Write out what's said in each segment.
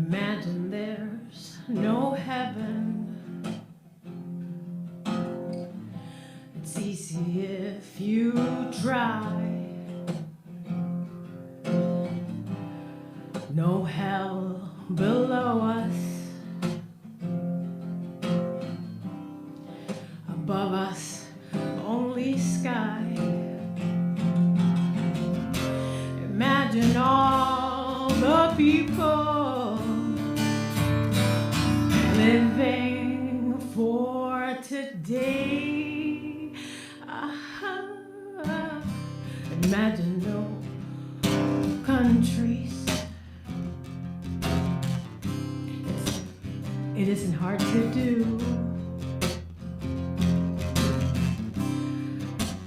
Imagine there's no heaven. It's easy if you try. No hell below us. Above us, only sky. Imagine all the people living for today. Imagine no countries. It isn't hard to do.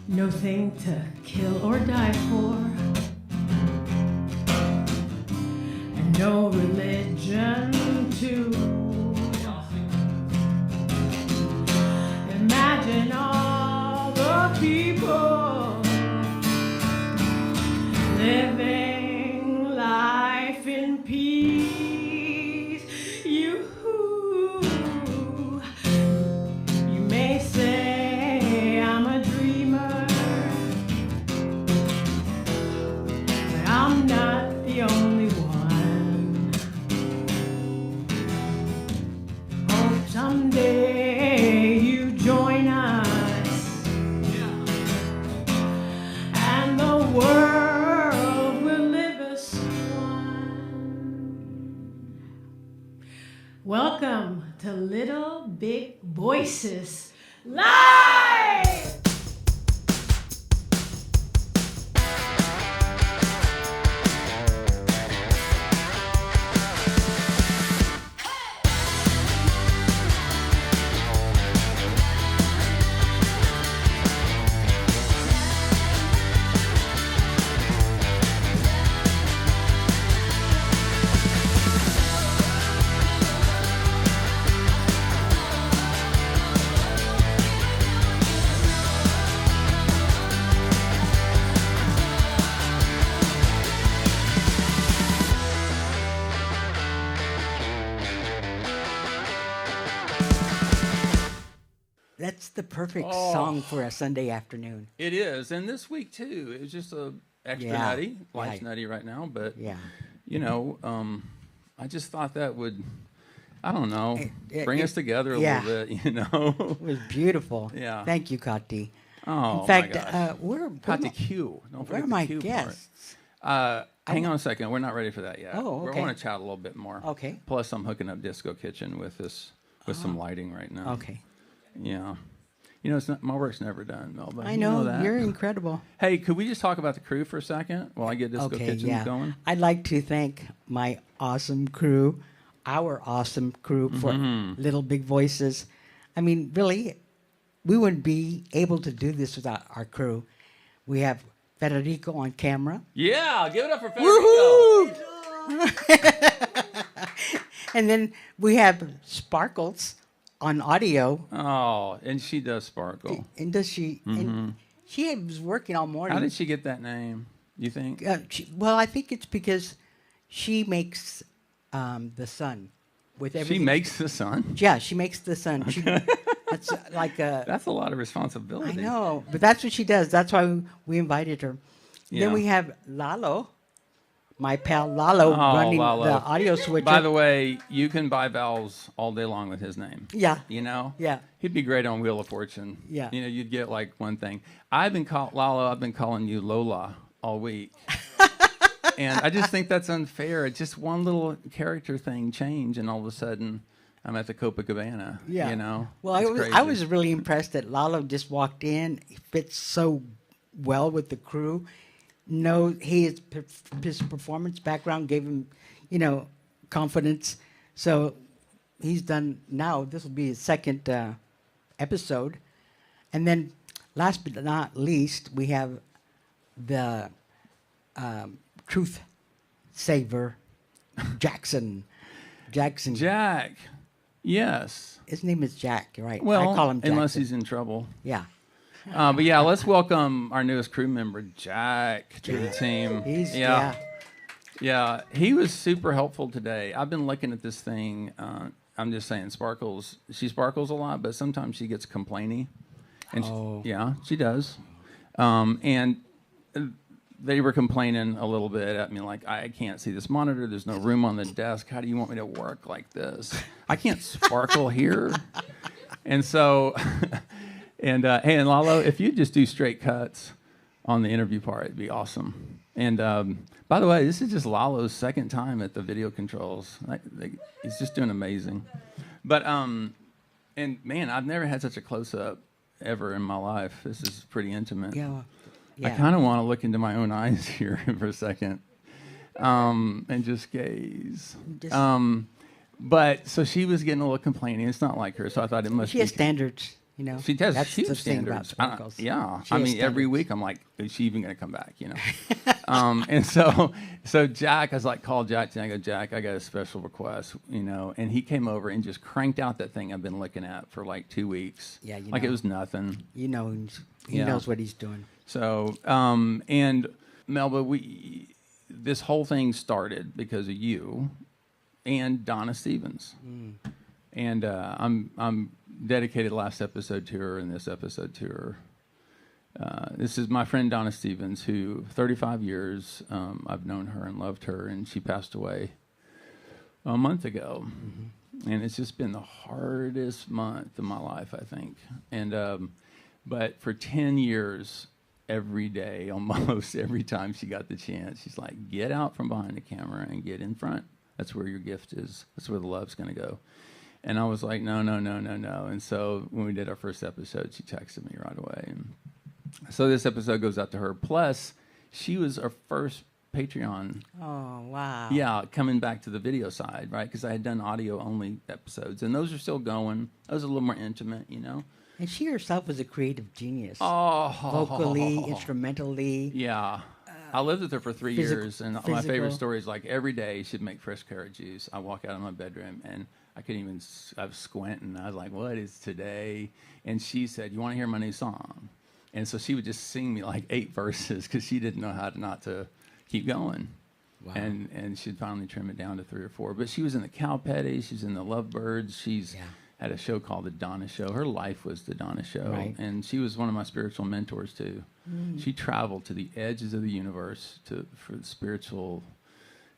Nothing to kill or die for. And no religion too. Imagine all the people living life in peace. You may say I'm a dreamer, but I'm not the only one. Hope someday you join us, and the world will live as one. Welcome to Little Big Voices Live! That's the perfect song for a Sunday afternoon. It is, and this week too. It was just a extra nutty. Life's nutty right now, but you know, I just thought that would, I don't know, bring us together a little bit. You know, it was beautiful. Yeah, thank you, Kati. Oh, in fact, my gosh. Kati Q. Where are my guests? Hang on a second. We're not ready for that yet. Oh, okay. We want to chat a little bit more. Okay. Plus, I'm hooking up Disco Kitchen with this some lighting right now. Okay. Yeah. You know, it's not, my work's never done, Melba. I know know, that. You're incredible. Hey, could we just talk about the crew for a second while I get Disco Kitchen going? I'd like to thank my awesome crew, our awesome crew for Little Big Voices. I mean, really, we wouldn't be able to do this without our crew. We have Federico on camera. Yeah, give it up for Federico. And then we have Sparkles on audio. Oh, and she does sparkle. And does she? And she was working all morning. How did she get that name, you think? Well, I think it's because she makes the sun with everything. She makes the sun? Yeah, she makes the sun. She, that's like a... That's a lot of responsibility. I know, but that's what she does. That's why we invited her. Yeah. Then we have Lalo, my pal Lalo, running the audio switcher. By the way, you can buy vowels all day long with his name. Yeah. You know? Yeah. He'd be great on Wheel of Fortune. Yeah. You know, you'd get like one thing. Lalo, I've been calling you Lola all week. And I just think that's unfair. It's just one little character thing change, and all of a sudden, I'm at the Copacabana. Yeah. You know? Well, It's I was really impressed that Lalo just walked in. He fits so well with the crew. No, his performance background gave him, you know, confidence. So he's done now. This will be his second episode. And then last but not least, we have the truth saver, Jackson. Jack. Yes. His name is Jack, you're right. Well, I call him Jackson. unless he's in trouble. Yeah. But yeah, let's welcome our newest crew member, Jack, to the team. Yeah, he was super helpful today. I've been looking at this thing. I'm just saying, she sparkles a lot, but sometimes she gets complainy. And yeah, she does. And they were complaining a little bit at me, like, I can't see this monitor. There's no room on the desk. How do you want me to work like this? I can't sparkle here. And so, hey, and Lalo, if you just do straight cuts on the interview part, it'd be awesome. And by the way, this is just Lalo's second time at the video controls. He's just doing amazing. But, and man, I've never had such a close-up ever in my life. This is pretty intimate. Yeah. I kind of want to look into my own eyes here for a second and just gaze. But so she was getting a little complaining. It's not like her, so I thought it must be. She has standards, you know. She does That's huge the thing about standards. sparkles. Yeah. She I has mean, every standards. week I'm like, is she even going to come back, you know? And so Jack, I was like, call Jack, and I go, Jack, I got a special request, you know? And he came over and just cranked out that thing I've been looking at for like 2 weeks. Yeah, you like know. it was nothing. You know, he Yeah. knows what he's doing. So, and Melba, this whole thing started because of you and Donna Stevens. And I'm dedicated last episode to her and this episode to her. This is my friend Donna Stevens, who 35 years I've known her and loved her, and she passed away a month ago. And it's just been the hardest month of my life, I think. And but for 10 years, every day, almost every time she got the chance, she's like, get out from behind the camera and get in front. That's where your gift is. That's where the love's going to go. And I was like, no. And so when we did our first episode, she texted me right away. And so this episode goes out to her. Plus, she was our first Patreon. Oh, wow. Yeah, coming back to the video side, right? Because I had done audio-only episodes, and those are still going. Those are a little more intimate, you know? And she herself was a creative genius. Oh. Vocally, instrumentally. Yeah. I lived with her for 3 years, and my favorite physical. story is like every day she'd make fresh carrot juice. I walk out of my bedroom, and I couldn't even, I was squinting. I was like, what is today? And she said, you want to hear my new song? And so she would just sing me like 8 verses because she didn't know how to not to keep going. Wow. And she'd finally trim it down to 3 or 4. But she was in the Cowpetty. She's in the Lovebirds. She's had a show called The Donna Show. Her life was The Donna Show. Right. And she was one of my spiritual mentors, too. She traveled to the edges of the universe for spiritual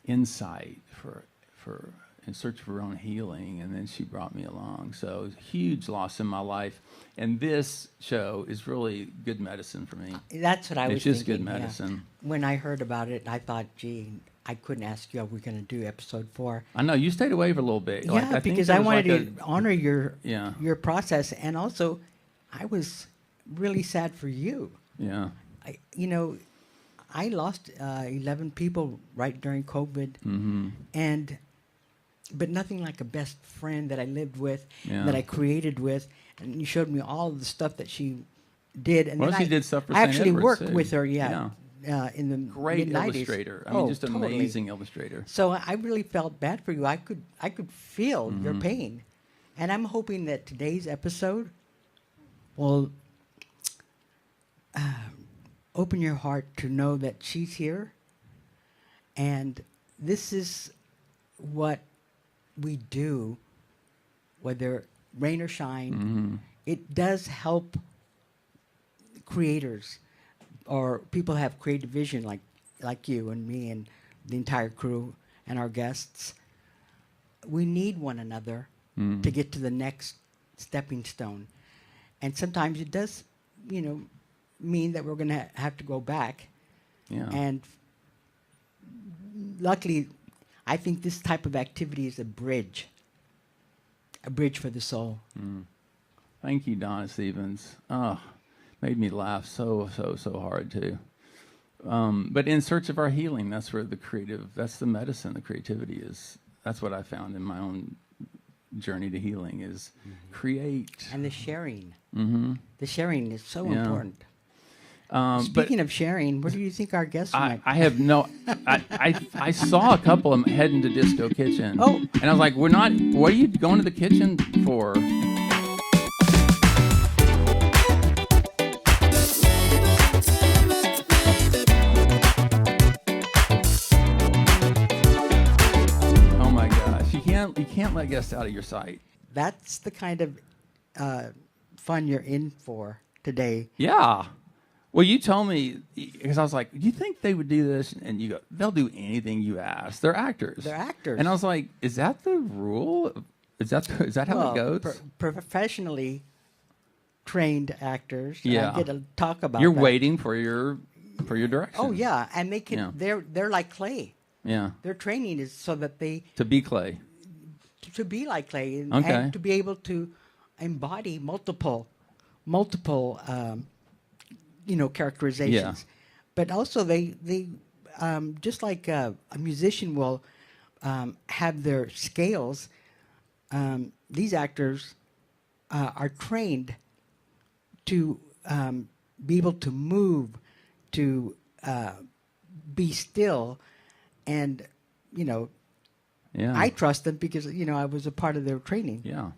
insight, for in search of her own healing, and then she brought me along. So it was a huge loss in my life. And this show is really good medicine for me. That's what I was It's just thinking. good medicine. Yeah. When I heard about it, I thought, gee, I couldn't ask you, are we going to do episode 4? I know, you stayed away for a little bit. Yeah, Like, I think because there I was wanted like to honor Yeah. your process. And also, I was really sad for you. Yeah. I lost 11 people right during COVID. But nothing like a best friend that I lived with, that I created with. And you showed me all of the stuff that she did. And Well, then she did stuff for I St. actually Edward's, worked too. with her, in the Great mid-90s. illustrator. I mean, just totally. amazing illustrator. So I really felt bad for you. I could feel your pain. And I'm hoping that today's episode will open your heart to know that she's here. And this is what we do, whether rain or shine. It does help creators or people have creative vision like you and me and the entire crew and our guests. We need one another to get to the next stepping stone. And sometimes it does, mean that we're going to have to go back. Yeah. And luckily, I think this type of activity is a bridge for the soul. Thank you, Donna Stevens. Oh, made me laugh so hard, too. But in search of our healing, that's where that's the medicine, the creativity is. That's what I found in my own journey to healing is create. And the sharing. Mm-hmm. The sharing is so Yeah. important. But Speaking of sharing, where do you think our guests might? I have no. I saw a couple of them heading to Disco Kitchen. Oh. And I was like, what are you going to the kitchen for? can't let guests out of your sight. That's the kind of fun you're in for today. Yeah. Well, you told me, because I was like, do you think they would do this? And you go, they'll do anything you ask. They're actors. They're actors. And I was like, is that the rule? Is that how it goes? Professionally trained actors. Yeah. I get to talk about You're that. waiting for your direction. Oh, yeah. And they can, Yeah. they're like clay. Yeah. Their training is so that they, To be clay. to be like clay and, Okay. and to be able to embody multiple characterizations. But also they just like a musician will have their scales, these actors are trained to be able to move, to be still, and Yeah. I trust them because I was a part of their training. Yeah.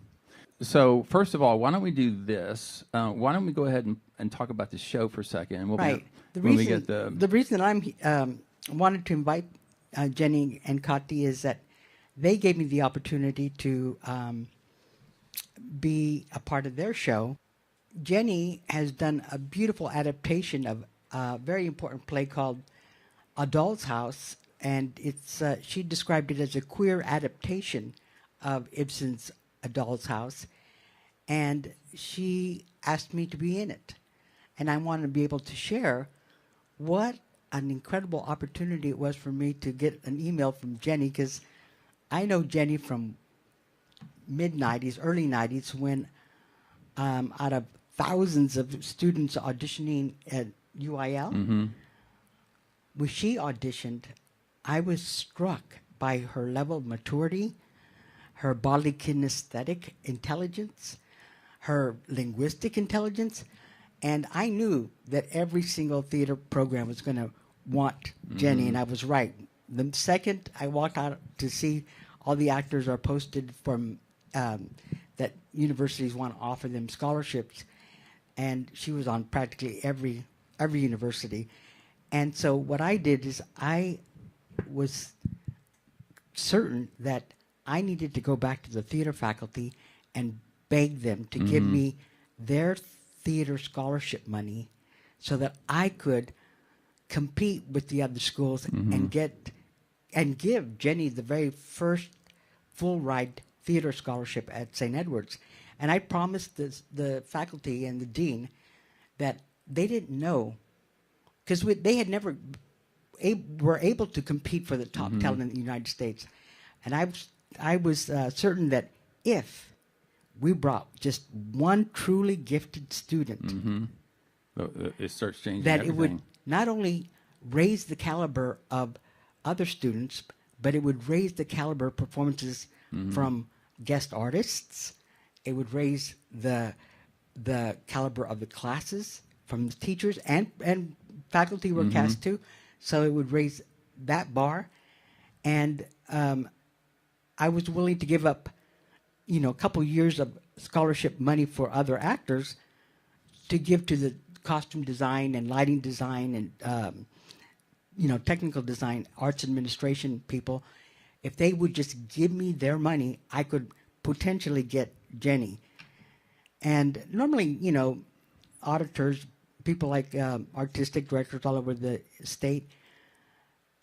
So first of all, why don't we do this? Why don't we go ahead and talk about the show for a second? And we'll Right. when we get the The reason I'm wanted to invite Jenny and Kati is that they gave me the opportunity to be a part of their show. Jenny has done a beautiful adaptation of a very important play called A Doll's House, and it's she described it as a queer adaptation of Ibsen's A Doll's House, and she asked me to be in it. And I wanted to be able to share what an incredible opportunity it was for me to get an email from Jenny, because I know Jenny from mid-'90s, early 90s, when out of thousands of students auditioning at UIL, when she auditioned, I was struck by her level of maturity, her bodily-kinesthetic intelligence, her linguistic intelligence, and I knew that every single theater program was going to want Jenny, and I was right. The second I walked out to see all the actors are posted from that universities want to offer them scholarships, and she was on practically every university. And so what I did is I was certain that I needed to go back to the theater faculty and beg them to give me their theater scholarship money so that I could compete with the other schools and give Jenny the very first full ride theater scholarship at St. Edward's. And I promised the faculty and the dean that they didn't know, because they had never were able to compete for the top talent in the United States. And I was certain that if we brought just one truly gifted student, it starts changing that everything. it would not only raise the caliber of other students, but it would raise the caliber of performances from guest artists. It would raise the caliber of the classes from the teachers, and faculty were cast too. So it would raise that bar. And I was willing to give up, a couple years of scholarship money for other actors to give to the costume design and lighting design and, technical design, arts administration people. If they would just give me their money, I could potentially get Jenny. And normally, auditors, people like artistic directors all over the state,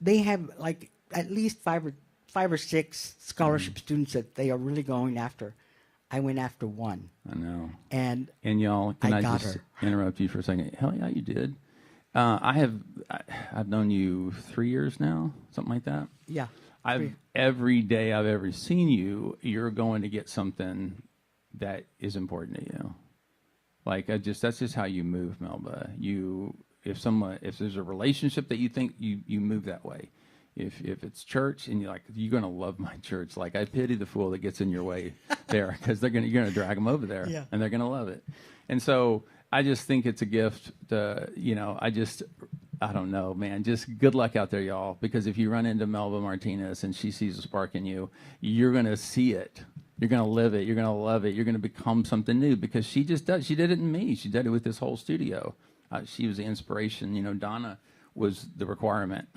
they have like at least five or six scholarship students that they are really going after. I went after one. I know. And y'all, can I got just her. interrupt you for a second? Hell yeah, you did. I've known you 3 years now, something like that. Yeah. Every day I've ever seen you, you're going to get something that is important to you. Like that's just how you move, Melba. If there's a relationship that you think you move that way. If it's church and you're going to love my church, like I pity the fool that gets in your way there, because you're going to drag them over there, Yeah. and they're going to love it. And so I just think it's a gift to, I don't know, man. Just good luck out there, y'all. Because if you run into Melba Martinez and she sees a spark in you, you're going to see it. You're going to live it. You're going to love it. You're going to become something new, because she just does. She did it in me. She did it with this whole studio. She was the inspiration. Donna was the requirement,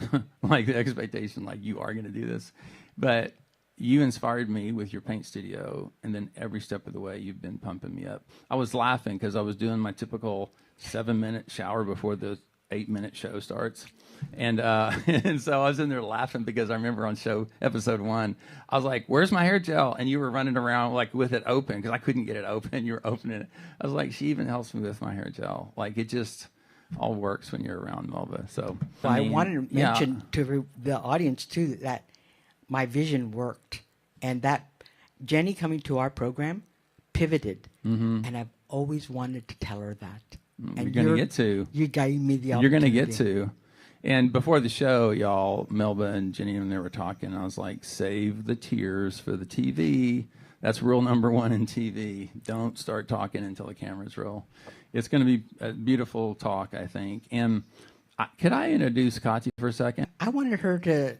like the expectation, like you are going to do this. But you inspired me with your paint studio, and then every step of the way you've been pumping me up. I was laughing because I was doing my typical 7-minute shower before the 8-minute show starts. And and so I was in there laughing because I remember on episode 1, I was like, "Where's my hair gel?" And you were running around like with it open because I couldn't get it open. You were opening it. I was like, "She even helps me with my hair gel." Like, it just all works when you're around Melba. So Well, I mean, wanted to yeah. mention to the audience too that my vision worked, and that Jenny coming to our program pivoted, and I've always wanted to tell her that. And You're gonna get to. You gave me the opportunity. You're gonna get to. And before the show, y'all, Melba and Jenny and they were talking. I was like, "Save the tears for the TV." That's rule number 1 in TV. Don't start talking until the cameras roll. It's going to be a beautiful talk, I think. And could I introduce Katya for a second? I wanted her to,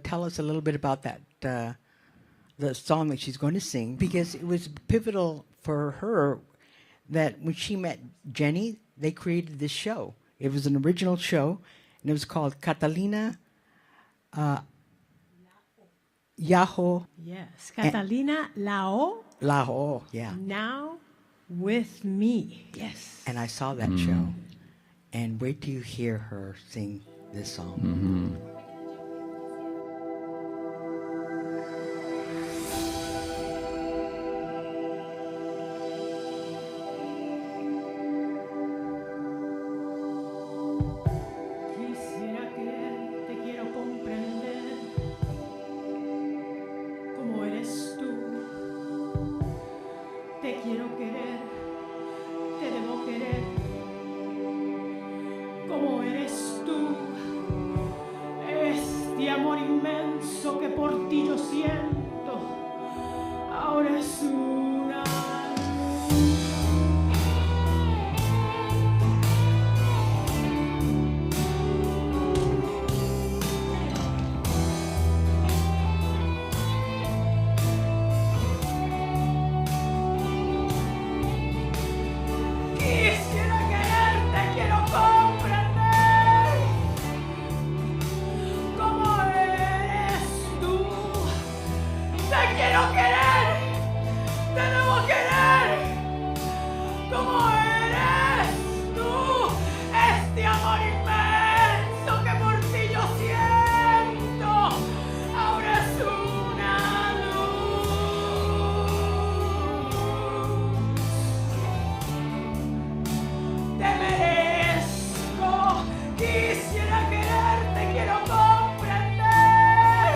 tell us a little bit about that, the song that she's going to sing, because it was pivotal for her that when she met Jenny, they created this show. It was an original show, and it was called Catalina Yaho Yes, Catalina Lao, Laho. Yeah. now with me. Yes. And I saw that show. And wait till you hear her sing this song. Quisiera querer, te quiero comprender como eres tú. Te quiero querer, te debo querer como eres tú. Este amor inmenso que por ti yo siento ahora es una luz. Quisiera quererte, quiero comprender cómo eres tú. Te quiero querer, te debo querer cómo eres tú. Este amor inmenso que por ti yo siento ahora es una luz. Te merezco, quisiera quererte, quiero comprender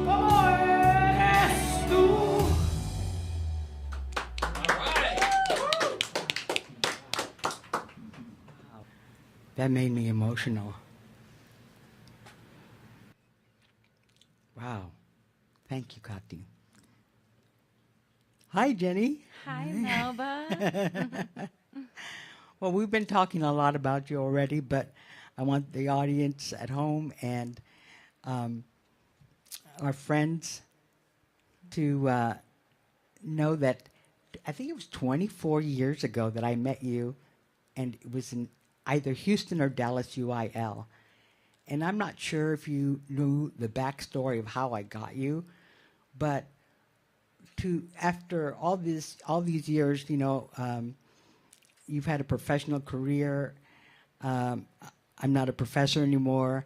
cómo eres tú. That made me emotional. Wow. Thank you, Kati. Hi, Jenny. Hi, Melba. Well, we've been talking a lot about you already, but I want the audience at home and our friends to know that I think it was 24 years ago that I met you, and it was in either Houston or Dallas UIL. And I'm not sure if you knew the backstory of how I got you, but after all these years, you've had a professional career. I'm not a professor anymore.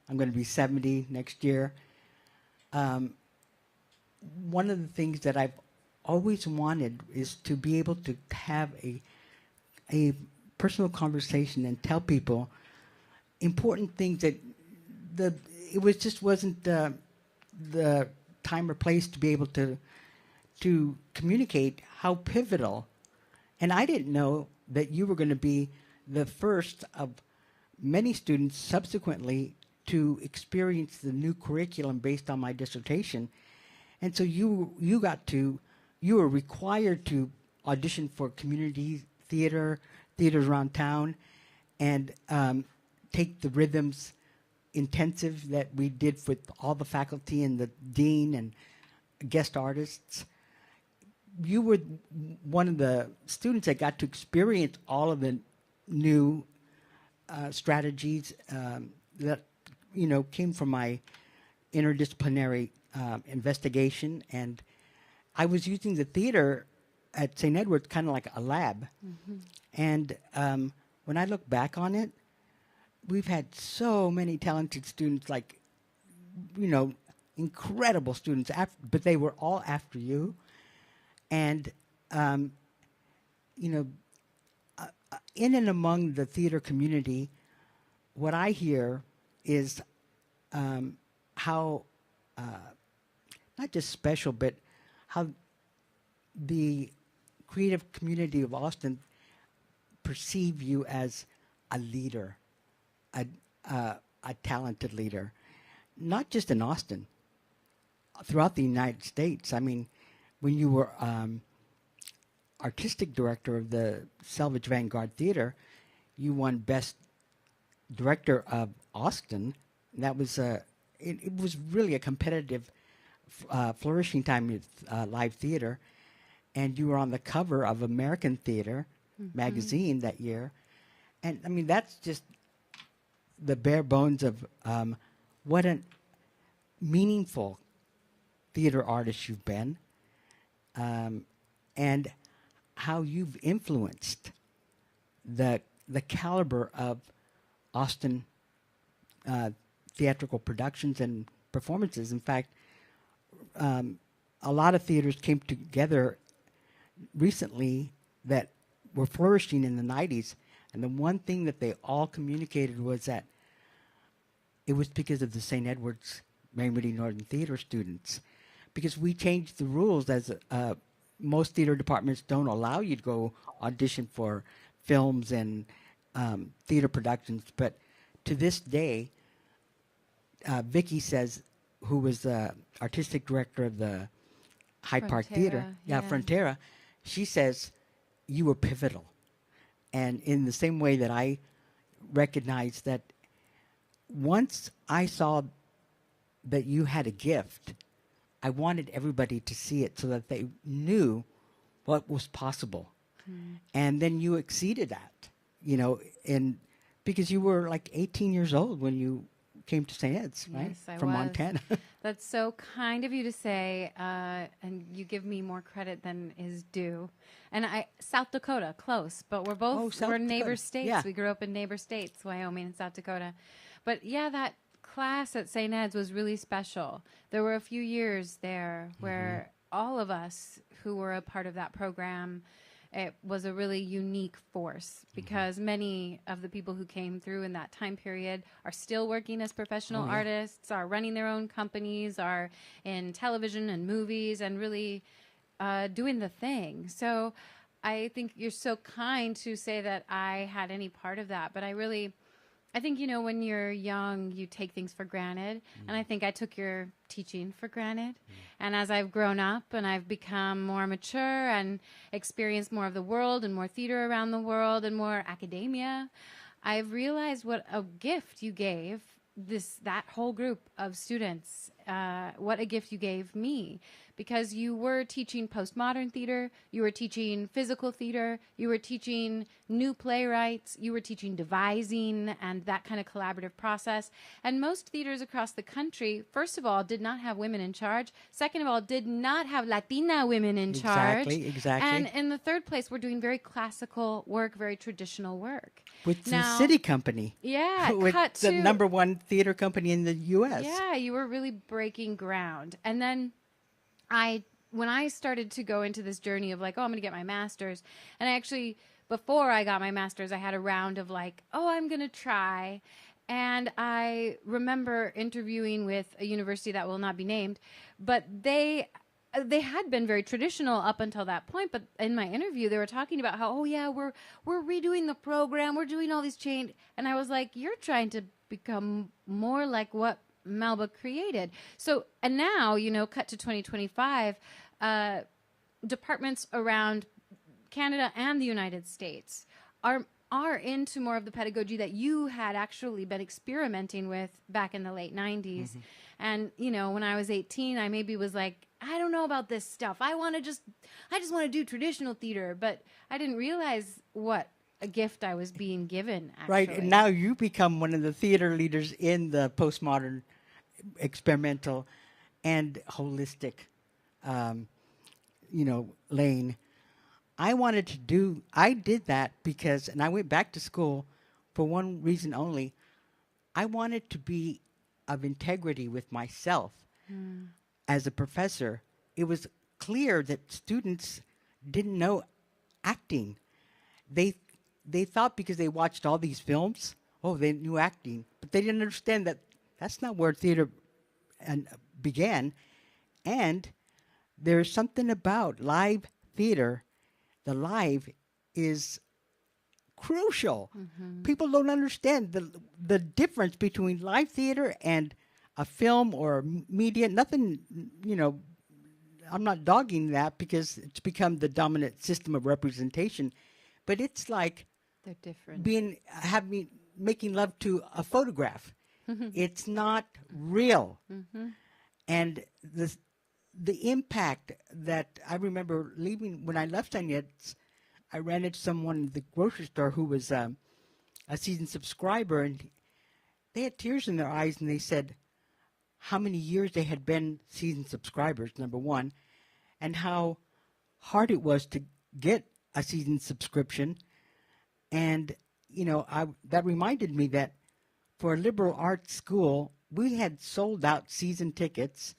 I'm going to be 70 next year. One of the things that I've always wanted is to be able to have a personal conversation and tell people important things that wasn't the time or place to be able to communicate how pivotal. And I didn't know that you were going to be the first of many students subsequently to experience the new curriculum based on my dissertation. And so you were required to audition for community theaters around town and take the rhythms intensive that we did with all the faculty and the dean and guest artists. You were one of the students that got to experience all of the new strategies that came from my interdisciplinary investigation, and I was using the theater at St. Edward's kind of like a lab. And when I look back on it, we've had so many talented students, like, incredible students, but they were all after you. And, in and among the theater community, what I hear is how, not just special, but how the creative community of Austin perceive you as a leader, a talented leader, not just in Austin, throughout the United States. I mean, when you were artistic director of the Selvage Vanguard Theater, you won Best Director of Austin. That was it was really a competitive, flourishing time with live theater, and you were on the cover of American Theater magazine that year. And I mean, that's just the bare bones of what a meaningful theater artist you've been, and how you've influenced the caliber of Austin theatrical productions and performances. In fact, a lot of theaters came together recently that were flourishing in the 90s, and the one thing that they all communicated was that it was because of the St. Edward's Moody Northen theater students, because we changed the rules. As most theater departments don't allow you to go audition for films and theater productions, but to this day, Vicki says, who was the artistic director of the Hyde Park Theater, Frontera, she says, you were pivotal. And in the same way that I recognize that once I saw that you had a gift, I wanted everybody to see it so that they knew what was possible. And then you exceeded that, because you were like 18 years old when you came to St. Ed's, right? Yes, I From was. Montana. That's so kind of you to say, and you give me more credit than is due. And South Dakota, close, but we're both we're neighbor states. Yeah. We grew up in neighbor states, Wyoming and South Dakota. But yeah, that class at St. Ed's was really special. There were a few years there where all of us who were a part of that program, it was a really unique force, because many of the people who came through in that time period are still working as professional artists, are running their own companies, are in television and movies, and really doing the thing. So I think you're so kind to say that I had any part of that. But I think, when you're young, you take things for granted. And I think I took your teaching for granted. And as I've grown up and I've become more mature and experienced more of the world and more theater around the world and more academia, I've realized what a gift you gave that whole group of students, what a gift you gave me. Because you were teaching postmodern theater, you were teaching physical theater, you were teaching new playwrights, you were teaching devising and that kind of collaborative process. And most theaters across the country, first of all, did not have women in charge. Second of all, did not have Latina women in charge. Exactly. And in the third place, we're doing very classical work, very traditional work. With the City Company. Yeah. With the number one theater company in the U.S. Yeah, you were really breaking ground. And then when I started to go into this journey of like, I'm going to get my master's, and I actually, before I got my master's, I had a round of like, I'm going to try. And I remember interviewing with a university that will not be named, but they had been very traditional up until that point. But in my interview, they were talking about how, we're redoing the program, we're doing all these change. And I was like, you're trying to become more like what Melba created. So, and now, cut to 2025, departments around Canada and the United States are into more of the pedagogy that you had actually been experimenting with back in the late 90s. And, when I was 18, I maybe was like, I don't know about this stuff. I just want to do traditional theater, but I didn't realize what a gift I was being given, actually. Right, and now you become one of the theater leaders in the postmodern experimental and holistic, lane. I did that because, and I went back to school for one reason only. I wanted to be of integrity with myself. As a professor, it was clear that students didn't know acting. They they thought because they watched all these films, oh, they knew acting, but they didn't understand that that's not where theater began. And there's something about live theater. The live is crucial. People don't understand the difference between live theater and a film or media. Nothing, I'm not dogging that because it's become the dominant system of representation, but it's like They're different. making love to a photograph. It's not real. And the impact that I remember leaving when I left Onions, I ran into someone at the grocery store who was a seasoned subscriber, and they had tears in their eyes, and they said how many years they had been seasoned subscribers, number one, and how hard it was to get a season subscription. And, that reminded me that for a liberal arts school, we had sold out season tickets.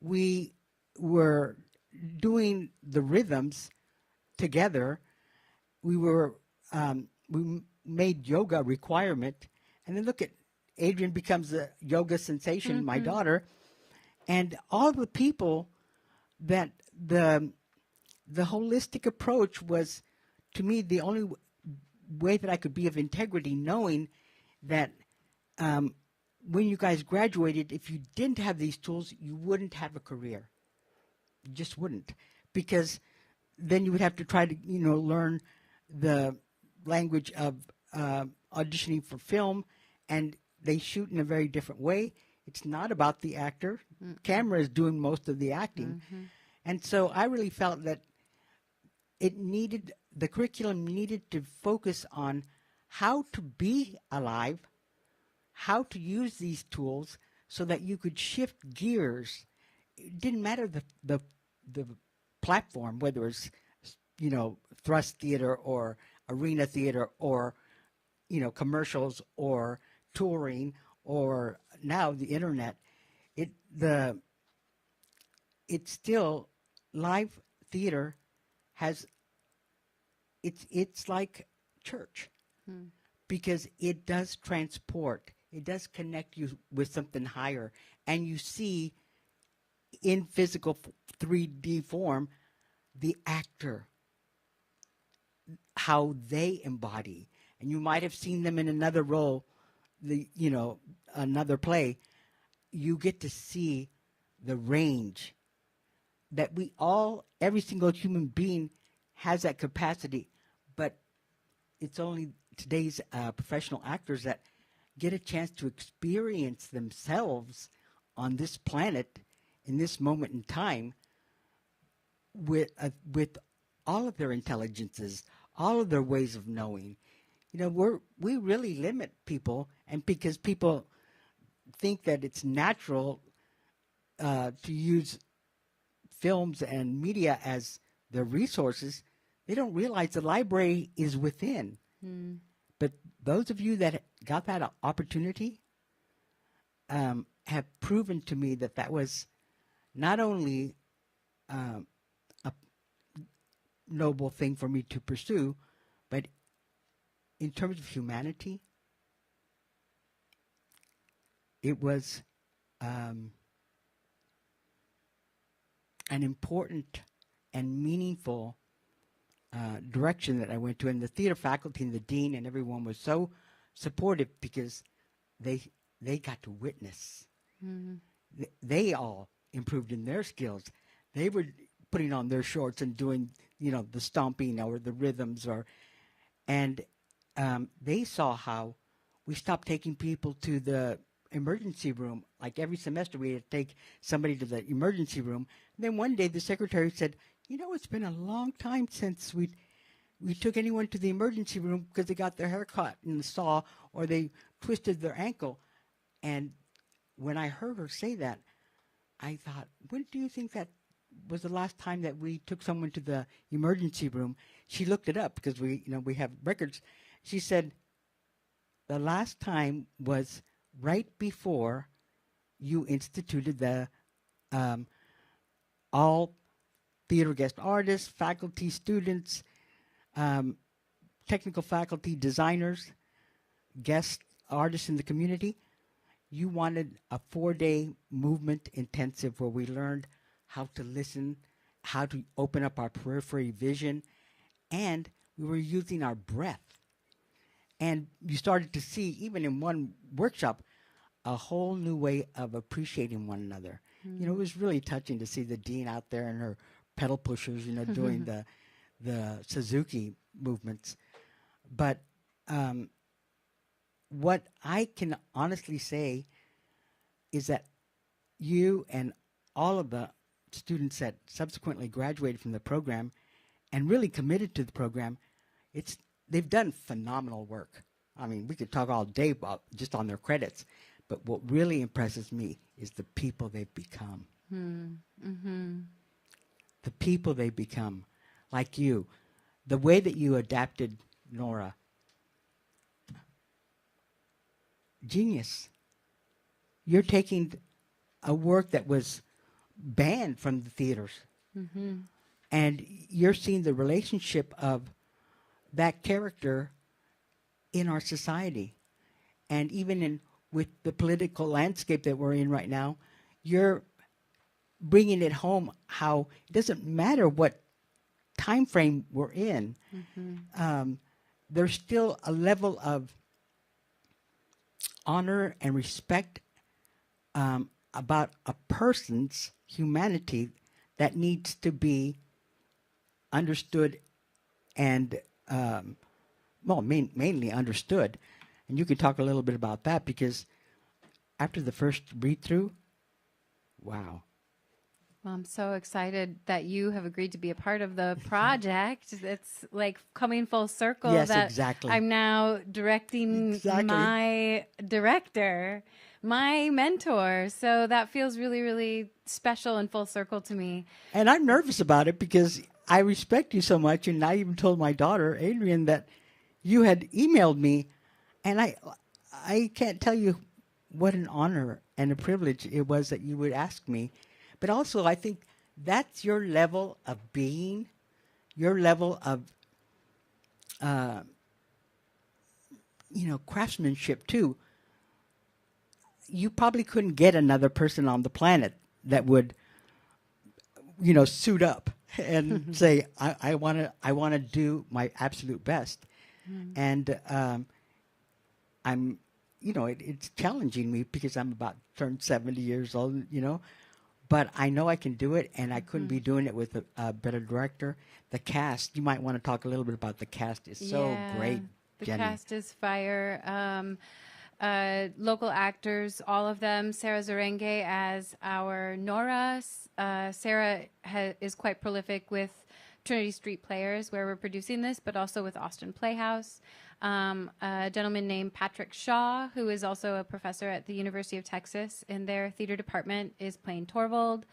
We were doing the rhythms together. We made yoga a requirement. And then look at Adrian becomes a yoga sensation, my daughter. And all the people that the holistic approach was, to me, the only way that I could be of integrity, knowing that when you guys graduated, if you didn't have these tools, you wouldn't have a career. You just wouldn't. Because then you would have to try to, learn the language of auditioning for film, and they shoot in a very different way. It's not about the actor. Camera is doing most of the acting. And so I really felt that the curriculum needed to focus on how to be alive, how to use these tools so that you could shift gears. It didn't matter the platform, whether it's, thrust theater or arena theater or, commercials or touring or now the internet. It's still live theater has it's like church because it does transport. It does connect you with something higher, and you see in physical 3D form the actor, how they embody. And you might have seen them in another role, another play. You get to see the range that every single human being has that capacity, but it's only today's professional actors that get a chance to experience themselves on this planet in this moment in time with all of their intelligences, all of their ways of knowing. We really limit people, and because people think that it's natural to use films and media as their resources, they don't realize the library is within. But those of you that got that opportunity have proven to me that was not only a noble thing for me to pursue, but in terms of humanity, it was an important and meaningful direction that I went to. And the theater faculty and the dean and everyone was so supportive because they got to witness. They all improved in their skills. They were putting on their shorts and doing, the stomping or the rhythms, and they saw how we stopped taking people to the emergency room. Like every semester we had to take somebody to the emergency room. And then one day the secretary said, it's been a long time since we took anyone to the emergency room because they got their hair cut in the saw or they twisted their ankle. And when I heard her say that, I thought, when do you think that was the last time that we took someone to the emergency room? She looked it up because we have records. She said, the last time was right before you instituted the all theater guest artists, faculty, students, technical faculty, designers, guest artists in the community. You wanted a 4-day movement intensive where we learned how to listen, how to open up our periphery vision, and we were using our breath. And you started to see, even in one workshop, a whole new way of appreciating one another. You know, it was really touching to see the dean out there and her pedal pushers, doing the Suzuki movements. But what I can honestly say is that you and all of the students that subsequently graduated from the program and really committed to the program, they've done phenomenal work. I mean, we could talk all day about just on their credits, but what really impresses me is the people they've become. The people they become, like you. The way that you adapted, Nora. Genius. You're taking a work that was banned from the theaters, and you're seeing the relationship of that character in our society. And even with the political landscape that we're in right now, you're bringing it home how it doesn't matter what time frame we're in. There's still a level of honor and respect about a person's humanity that needs to be understood and, mainly understood. And you can talk a little bit about that, because after the first read-through, wow. Well, I'm so excited that you have agreed to be a part of the project. It's like coming full circle. Yes, that exactly. I'm now directing my director, my mentor. So that feels really, really special and full circle to me. And I'm nervous about it because I respect you so much. And I even told my daughter, Adrian, that you had emailed me. And I can't tell you what an honor and a privilege it was that you would ask me. But also, I think that's your level of being, your level of, craftsmanship too. You probably couldn't get another person on the planet that would, suit up and say, I want to do my absolute best. And I'm, it's challenging me because I'm about turned 70 years old, but I know I can do it, and I couldn't be doing it with a better director. The cast, you might want to talk a little bit about the cast. Is so great, Jenny. The cast is fire. Local actors, all of them. Sarah Zarenge as our Nora. Sarah is quite prolific with Trinity Street Players, where we're producing this, but also with Austin Playhouse. A gentleman named Patrick Shaw, who is also a professor at the University of Texas in their theater department, is playing Torvald.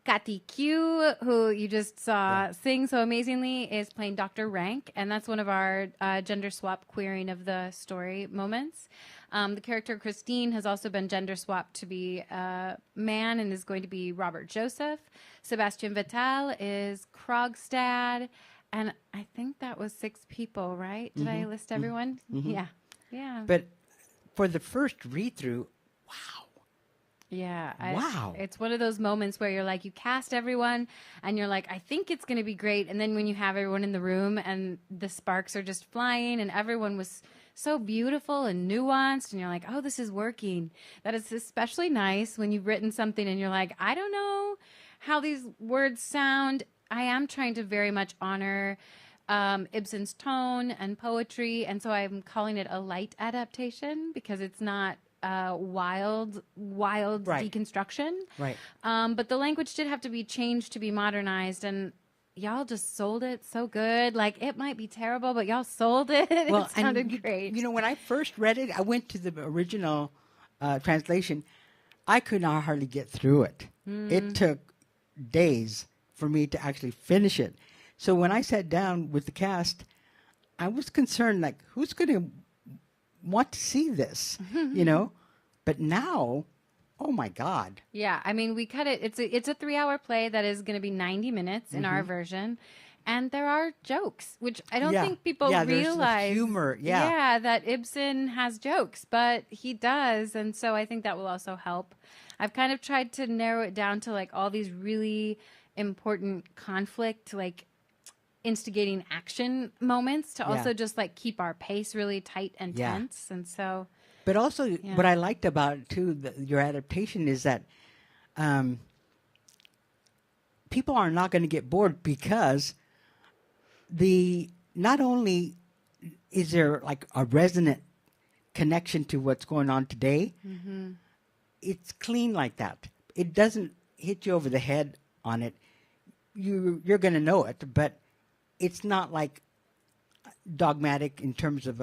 Kati Q, who you just saw sing so amazingly, is playing Dr. Rank, and that's one of our gender swap queering of the story moments. The character Christine has also been gender swapped to be a man and is going to be Robert Joseph. Sebastian Vitale is Krogstad. And I think that was 6 people, right? Did I list everyone? Yeah. But for the first read-through, wow. Yeah. Wow. It's one of those moments where you're like, you cast everyone and you're like, I think it's going to be great. And then when you have everyone in the room and the sparks are just flying and everyone was so beautiful and nuanced and you're like, oh, this is working. That is especially nice when you've written something and you're like, I don't know how these words sound. I am trying to very much honor Ibsen's tone and poetry, and so I'm calling it a light adaptation because it's not wild deconstruction. Right. But the language did have to be changed to be modernized, and y'all just sold it so good. Like, it might be terrible, but y'all sold it. Well, it sounded great. When I first read it, I went to the original translation. I could not hardly get through it. It took days for me to actually finish it. So when I sat down with the cast, I was concerned, like, who's going to want to see this, you know? But now, oh my God. Yeah, I mean, we cut it. It's a 3-hour play that is going to be 90 minutes in our version, and there are jokes, which I don't think people there's realize. humor. That Ibsen has jokes, but he does, and so I think that will also help. I've kind of tried to narrow it down to like all these really important conflict, like instigating action moments to also just like keep our pace really tight and tense, and so. But also, what I liked about it too, your adaptation is that people are not going to get bored because not only is there like a resonant connection to what's going on today, it's clean like that. It doesn't hit you over the head on it. You're going to know it, but it's not like dogmatic in terms of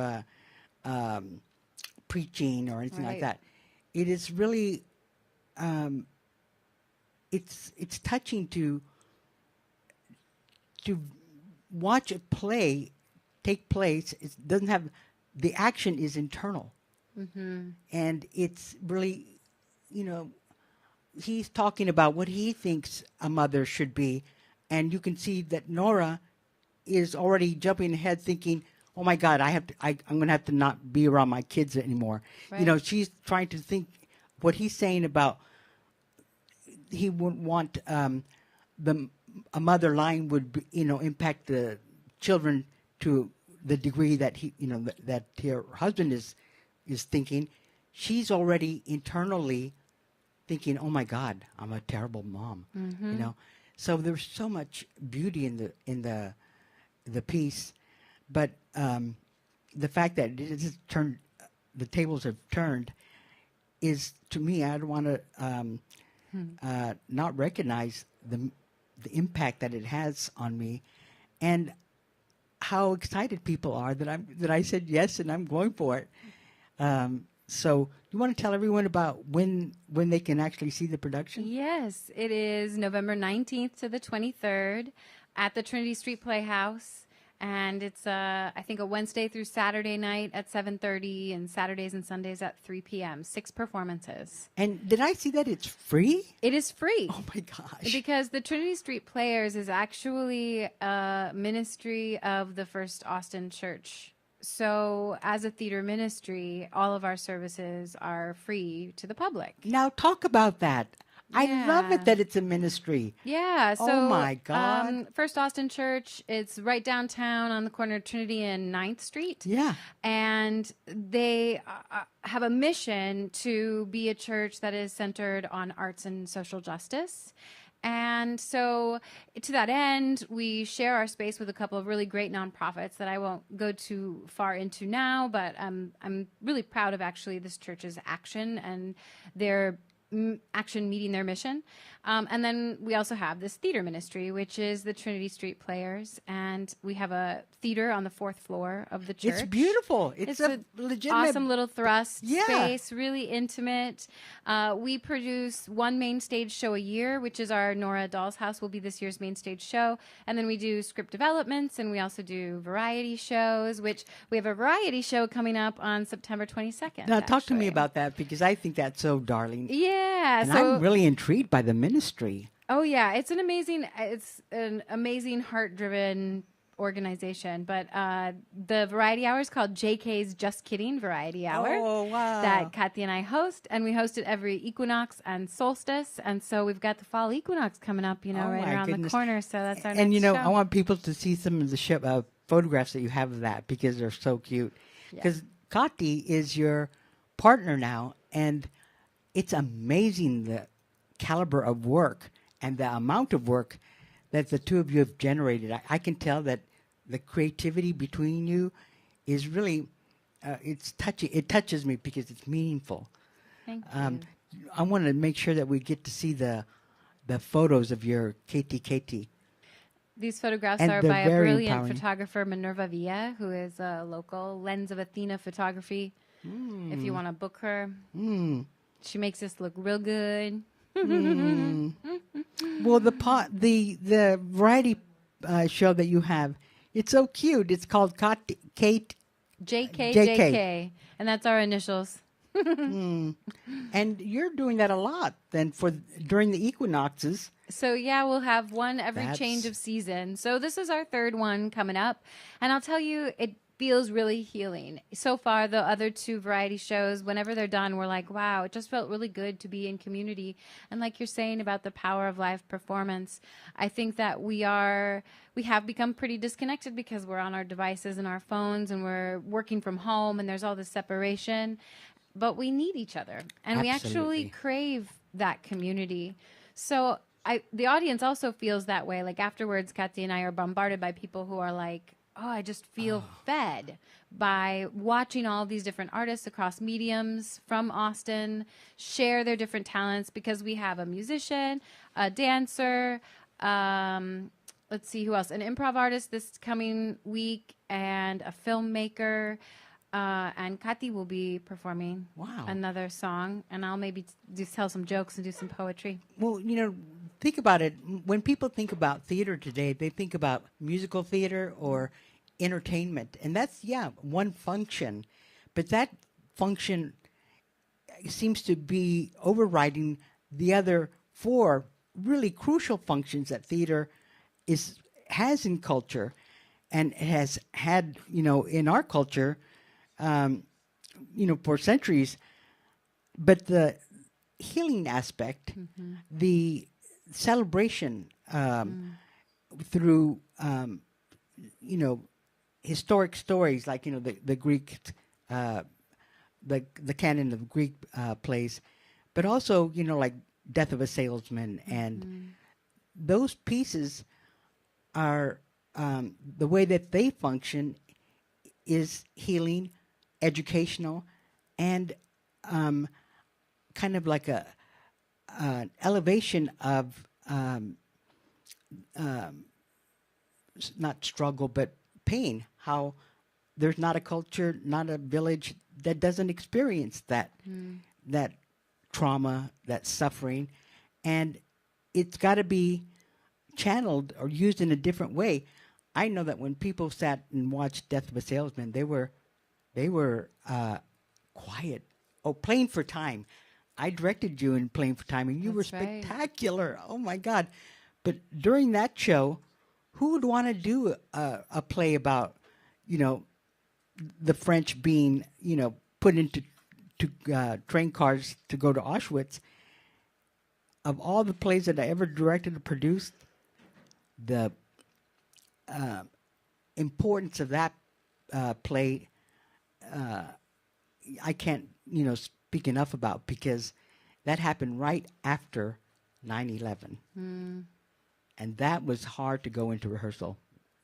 preaching or anything like that. It is really, it's touching to watch a play take place. It doesn't have, the action is internal, and it's really, you know, he's talking about what he thinks a mother should be, and you can see that Nora is already jumping ahead, thinking, "Oh my God, I'm going to have to not be around my kids anymore." Right. You know, she's trying to think what he's saying about. He wouldn't want a mother line would be, you know, impact the children to the degree that he, you know, that her husband is thinking. She's already internally thinking, "Oh my God, I'm a terrible mom." You know, so there's so much beauty in the piece, but the fact that it is turned, the tables have turned, is, to me, I don't want to not recognize the impact that it has on me, and how excited people are that I said yes and I'm going for it. So you want to tell everyone about when they can actually see the production? Yes, it is November 19th to the 23rd at the Trinity Street Playhouse. And it's, I think, a Wednesday through Saturday night at 7:30 and Saturdays and Sundays at 3 p.m. 6 performances. And did I see that it's free? It is free. Oh, my gosh. Because the Trinity Street Players is actually a ministry of the First Austin Church. So as a theater ministry, all of our services are free to the public. Now talk about that. I love it that it's a ministry. Yeah. So, oh, my God. First Austin Church, it's right downtown on the corner of Trinity and 9th Street. Yeah. And they have a mission to be a church that is centered on arts and social justice. And so to that end, we share our space with a couple of really great nonprofits that I won't go too far into now, but I'm really proud of actually this church's action and their action meeting their mission. And then we also have this theater ministry, which is the Trinity Street Players. And we have a theater on the 4th floor of the church. It's beautiful. It's a legitimate, awesome little thrust space, really intimate. We produce one main stage show a year, which is our Nora Doll's House will be this year's main stage show. And then we do script developments, and we also do variety shows, which we have a variety show coming up on September 22nd. Now, talk to me about that, because I think that's so darling. Yeah. And I'm really intrigued by the ministry. Oh yeah, it's an amazing heart-driven organization. But the variety hour is called JK's Just Kidding Variety Hour. Oh, wow. That Kathy and I host, and we host it every equinox and solstice. And so we've got the fall equinox coming up, right around the corner. So that's our next show. I want people to see some of the photographs that you have of that, because they're so cute. Because Kathy is your partner now, and it's amazing the caliber of work and the amount of work that the two of you have generated. I can tell that the creativity between you is really, it's touching. It touches me because it's meaningful. Thank you. I want to make sure that we get to see the photos of your KT. These photographs And are they're by a very brilliant empowering. photographer, Minerva Villa, who is a local Lens of Athena photography. If you want to book her. She makes us look real good. Well, the variety show that you have, it's so cute. It's called Kate JK. And that's our initials. And you're doing that a lot then during the equinoxes. So yeah, we'll have one every change of season. So this is our third one coming up. And I'll tell you, it feels really healing. So far, the other two variety shows, whenever they're done, we're like, wow, it just felt really good to be in community. And like you're saying about the power of live performance, I think that we have become pretty disconnected because we're on our devices and our phones and we're working from home and there's all this separation. But we need each other. And we actually crave that community. So the audience also feels that way. Like afterwards, Kathy and I are bombarded by people who are like, oh, I just feel fed by watching all these different artists across mediums from Austin share their different talents, because we have a musician, a dancer, let's see who else, an improv artist this coming week, and a filmmaker. And Kathy will be performing another song, and I'll maybe just tell some jokes and do some poetry. Well, think about it. When people think about theater today, they think about musical theater or entertainment. And that's, one function. But that function seems to be overriding the other 4 really crucial functions that theater has in culture and has had, in our culture, for centuries. But the healing aspect, the celebration through, historic stories like, the Greek, the canon of Greek plays, but also, like Death of a Salesman. And those pieces are, the way that they function is healing, educational, and kind of like an elevation of not struggle but pain. How there's not a culture, not a village that doesn't experience that trauma, that suffering, and it's got to be channeled or used in a different way. I know that when people sat and watched Death of a Salesman, they were quiet. Oh, Playing for Time. I directed you in Playing for Time, and you were spectacular. Right. Oh, my God. But during that show, who would want to do a play about, the French being, put into train cars to go to Auschwitz? Of all the plays that I ever directed or produced, the importance of that play, I can't, speak enough about, because that happened right after 9/11. And that was hard to go into rehearsal.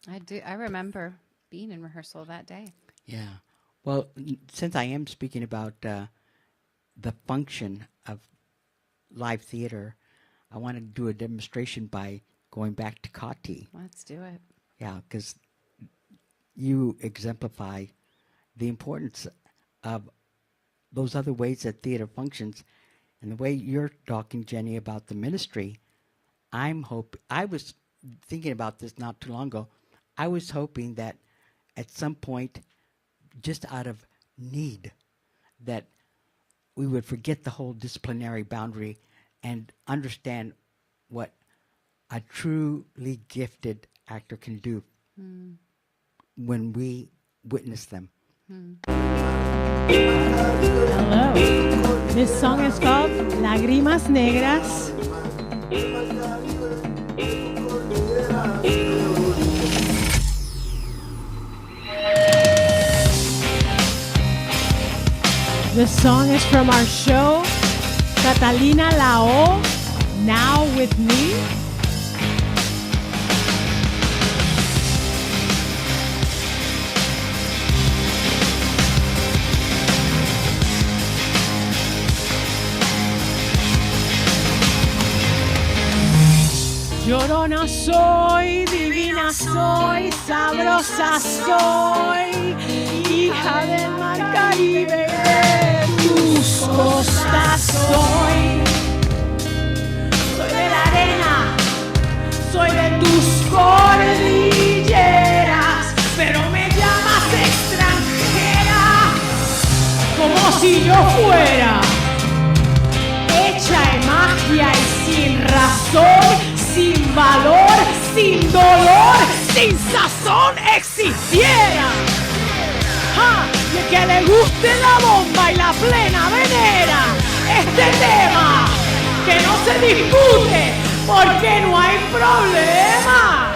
I remember being in rehearsal that day. Yeah. Well, since I am speaking about the function of live theater, I want to do a demonstration by going back to Kati. Let's do it. Yeah, because you exemplify the importance of those other ways that theater functions, and the way you're talking, Jenny, about the ministry. I was thinking about this not too long ago. I was hoping that at some point, just out of need, that we would forget the whole disciplinary boundary and understand what a truly gifted actor can do when we witness them. Hello. This song is called Lágrimas Negras. This song is from our show, Catalina Lao, Now With Me. Llorona soy, divina soy, sabrosa soy, hija del mar Caribe, de tus costas soy. si yo fuera hecha de magia y sin razón, sin valor, sin dolor, sin sazón existiera. ¡Ja! Y el que le guste la bomba y la plena venera, este tema que no se discute porque no hay problema.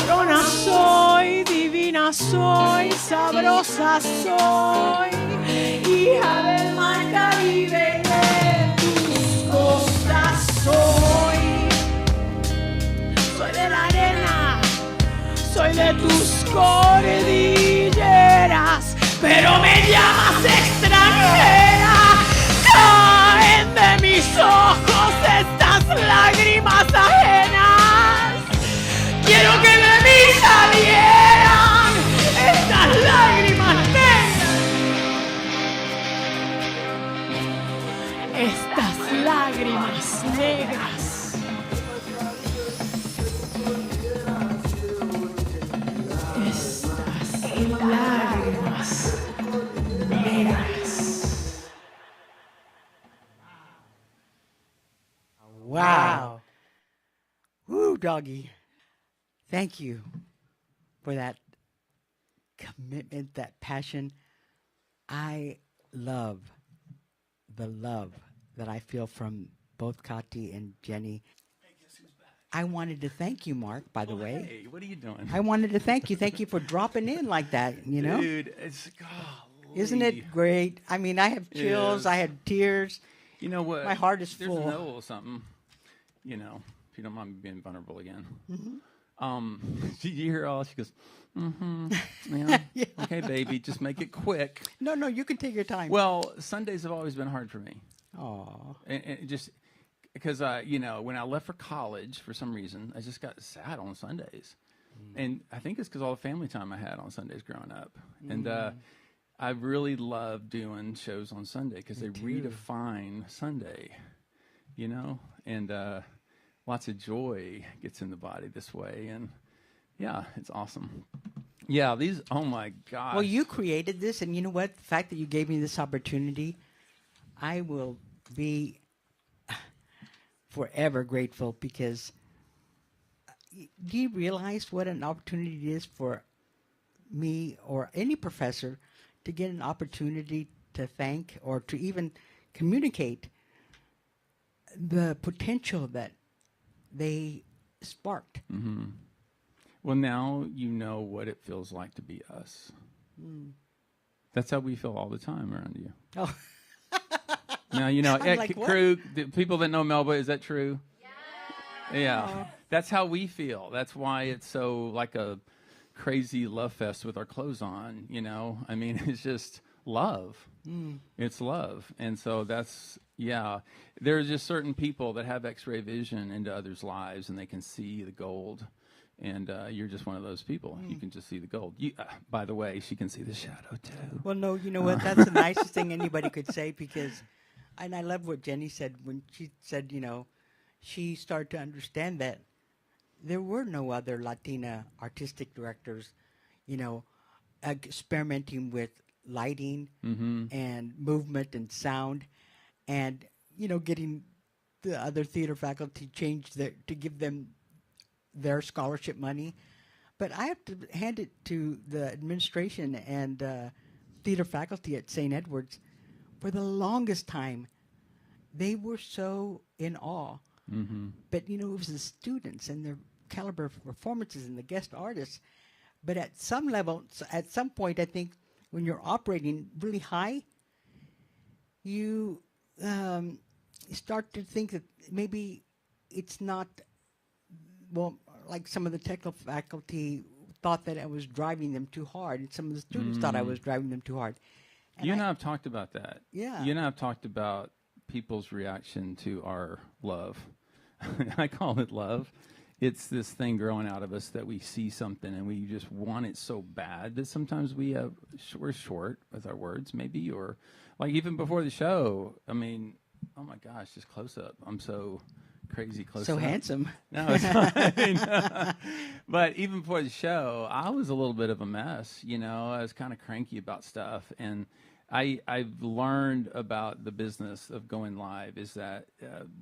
Llorona soy, divina soy, sabrosa soy, hija del mar Caribe, de tus costas soy. Soy de la arena, soy de tus cordilleras, pero me llamas extranjera. Caen de mis ojos estas lágrimas ajenas. Quiero que de mí salieran estas lágrimas negras. Estas lágrimas negras. Lágrimas negras. Wow. Woo, doggy. Thank you for that commitment, that passion. I love the love that I feel from both Kati and Jenny. I wanted to thank you, Mark, by the way. Hey, what are you doing? I wanted to thank you. Thank you for dropping in like that, you know? Dude, it's golly. Isn't it great? I mean, I have chills. Yes. I had tears. You know what? My heart is There's full. a little something, you know, if you don't mind me being vulnerable again. Mm-hmm. Did you hear all? She goes, yeah, Yeah. okay, baby, just make it quick. No, you can take your time. Well, Sundays have always been hard for me. Aw. And just because, you know, when I left for college, for some reason, I just got sad on Sundays. And I think it's because all the family time I had on Sundays growing up. And I really love doing shows on Sunday because they redefine Sunday, you know? And lots of joy gets in the body this way. And, yeah, it's awesome. Yeah, these, oh, my gosh. Well, you created this, and you know what? The fact that you gave me this opportunity, I will be forever grateful because do you realize what an opportunity it is for me or any professor to get an opportunity to thank or to even communicate the potential that they sparked? Mm-hmm. Well, now you know what it feels like to be us. That's how we feel all the time around you. Oh. Now, you know, I'm like, crew, the people that know Melba, is that true? Yeah. That's how we feel. That's why it's so like a crazy love fest with our clothes on, you know? I mean, it's just love. It's love. And so that's, yeah. There's just certain people that have x-ray vision into others' lives and they can see the gold. And you're just one of those people. You can just see the gold. You, by the way, she can see the shadow, too. Well, no, you know what? That's the nicest thing anybody could say because, and I love what Jenny said when she said, you know, she started to understand that there were no other Latina artistic directors, you know, experimenting with lighting and movement and sound and, you know, getting the other theater faculty to give them their scholarship money. But I have to hand it to the administration and theater faculty at St. Edward's. For the longest time, they were so in awe. But, you know, it was the students and their caliber of performances and the guest artists. But at some level, at some point, I think when you're operating really high, you start to think that maybe it's not, well, like some of the technical faculty thought that I was driving them too hard, and some of the students thought I was driving them too hard. And you and I have talked about that. Yeah. You and I have talked about people's reaction to our love. I call it love. It's this thing growing out of us that we see something and we just want it so bad that sometimes we're short with our words, maybe, or like even before the show. I mean, oh my gosh, just close up. I'm so crazy close. So up. handsome. No, it's fine. But even before the show, I was a little bit of a mess. You know, I was kind of cranky about stuff, and I've learned about the business of going live is that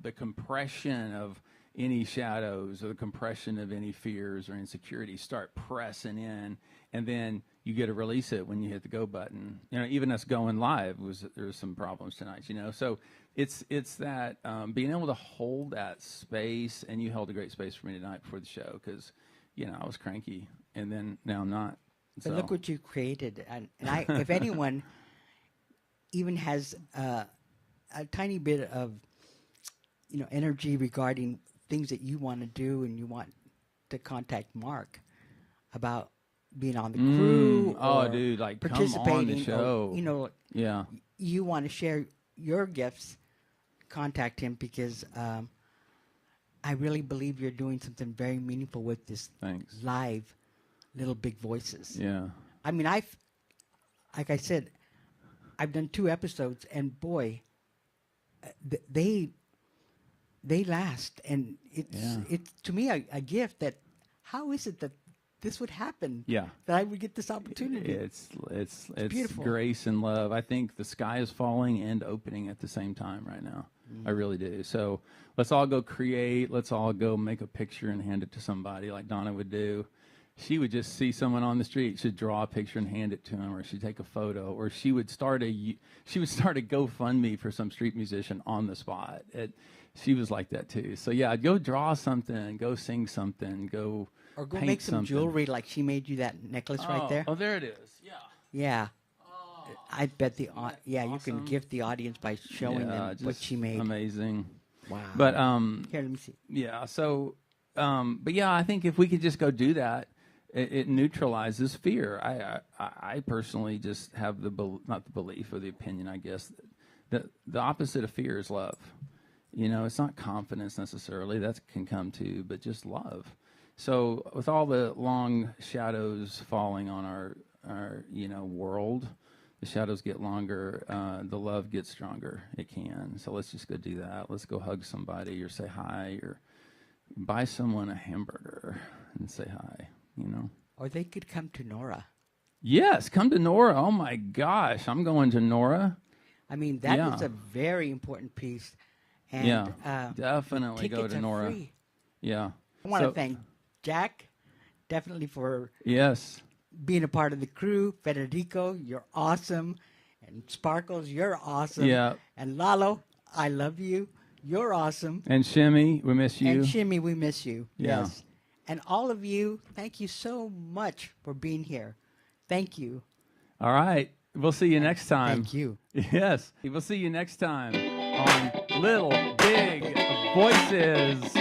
the compression of any shadows or the compression of any fears or insecurities start pressing in, and then you get to release it when you hit the go button. You know, even us going live there was some problems tonight. You know, so it's that being able to hold that space, and you held a great space for me tonight before the show because, you know, I was cranky, and then now I'm not. But So. look what you created, and I, if anyone even has a tiny bit of, you know, energy regarding things that you want to do, and you want to contact Mark about being on the crew, Oh, or dude, like come participating, on the show. or, you know, Yeah. you want to share your gifts, contact him because I really believe you're doing something very meaningful with this Thanks. live Little Big Voices. Yeah. I mean, like I said, I've done 2 episodes, and boy, they last, and it's to me a gift. That how is it that this would happen? Yeah. That I would get this opportunity. It's beautiful. grace and love. I think the sky is falling and opening at the same time right now. I really do. So let's all go create. Let's all go make a picture and hand it to somebody like Donna would do. She would just see someone on the street, she'd draw a picture and hand it to him, or she'd take a photo, or she would start a GoFundMe for some street musician on the spot. She was like that too. So yeah, go draw something, go sing something, go Or go paint make some something. jewelry like she made you that necklace right there. Oh, there it is. Yeah. Yeah. I bet you can awesome? gift the audience by showing them what just she made. Amazing. Wow. But Here, let me see. yeah. So, but yeah, I think if we could just go do that, it neutralizes fear. I personally just have not the belief or the opinion, I guess, that the opposite of fear is love. You know, it's not confidence necessarily, that can come too, but just love. So with all the long shadows falling on our you know, world, the shadows get longer, the love gets stronger. It can. So let's just go do that. Let's go hug somebody, or say hi, or buy someone a hamburger and say hi, you know. Or they could come to Nora. Yes, come to Nora. Oh my gosh, I'm going to Nora. I mean, that is Yeah. a very important piece. And, Yeah, definitely go tickets to are Nora. free. Yeah. I want to So- thank Jack, definitely, for Yes. being a part of the crew. Federico, you're awesome. And Sparkles, you're awesome. Yeah. And Lalo, I love you. You're awesome. And Shimmy, we miss you. And Shimmy, we miss you. Yeah. Yes. And all of you, thank you so much for being here. Thank you. All right. We'll see you next time. Thank you. Yes. We'll see you next time on Little Big Voices.